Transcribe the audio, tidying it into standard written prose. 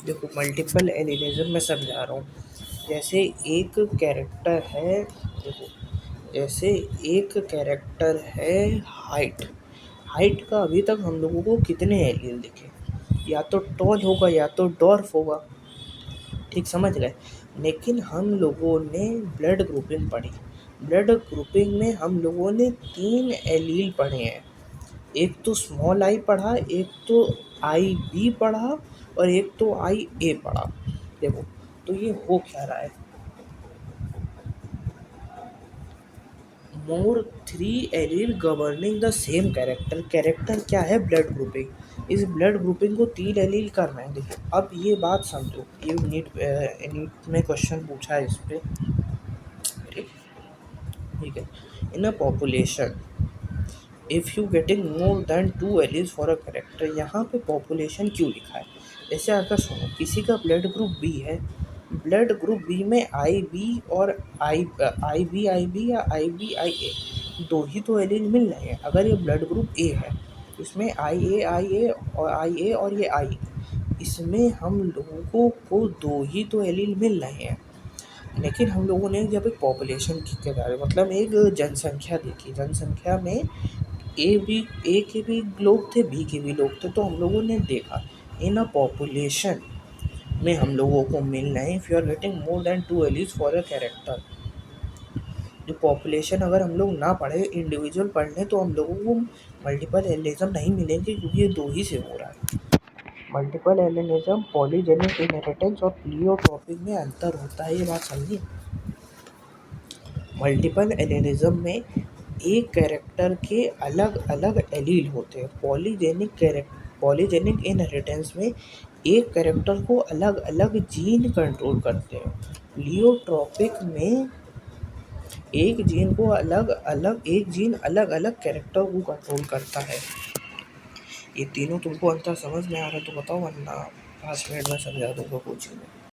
देखो मल्टीपल एलिनिज्म मैं समझा रहा हूँ। जैसे एक कैरेक्टर है, देखो जैसे एक कैरेक्टर है हाइट। हाइट का अभी तक हम लोगों को कितने एलियन दिखे? या तो टॉल होगा या तो डॉर्फ होगा, ठीक समझ गए। लेकिन हम लोगों ने ब्लड ग्रुपिंग पढ़ी। ब्लड ग्रुपिंग में हम लोगों ने 3 एलील पढ़े हैं। एक तो स्मॉल आई पढ़ा, एक तो आई बी पढ़ा और एक तो आई ए पढ़ा। देखो तो ये हो क्या रहा है, मोर 3 allele governing the same character. Character क्या है? Blood grouping. इस ब्लड ग्रुपिंग को 3 एलील करना है। देखो अब ये बात समझो, ये नीट में क्वेश्चन पूछा है इस पे, ठीक है। In a population if you getting more than 2 alleles for a character, यहाँ पे पॉपुलेशन क्यों लिखा है? जैसे अगर सुनो किसी का ब्लड ग्रुप बी है, ब्लड ग्रुप बी में आई बी और आई बी या आई ए दो ही तो एलील मिल रहे हैं। अगर ये ब्लड ग्रुप ए है, इसमें आई ए और ये आई, इसमें हम लोगों को दो ही तो एलील मिल रहे हैं। लेकिन हम लोगों ने जब एक पॉपुलेशन के बारे मतलब एक जनसंख्या देखी, जनसंख्या में ए के भी लोग थे, बी के भी लोग थे, तो हम लोगों ने देखा इन अ पॉपुलेशन में हम लोगों को मिल रहे हैं, if you are getting more than 2 alleles for a character. जो पॉपुलेशन अगर हम लोग ना पढ़े, इंडिविजुअल पढ़ लें, तो हम लोगों को मल्टीपल एलिनिज्म नहीं मिलेंगे, क्योंकि ये दो ही से हो रहा है। मल्टीपल एलिनिज्म, पॉलीजेनिक इनहेरिटेंस और प्लियोट्रॉपिक में अंतर होता है, ये बात समझिए। मल्टीपल एलिनिज्म में एक कैरेक्टर के अलग अलग एलील होते हैं। पॉलीजेनिक इनहेरिटेंस में एक कैरेक्टर को अलग अलग जीन कंट्रोल करते हैं। प्लियोट्रॉपिक में एक जीन अलग अलग कैरेक्टर को कंट्रोल करता है। ये तीनों तुमको अंतर समझ में आ रहा है तो बताओ, वरना 5 मिनट में समझा दूंगा कोचिंग में।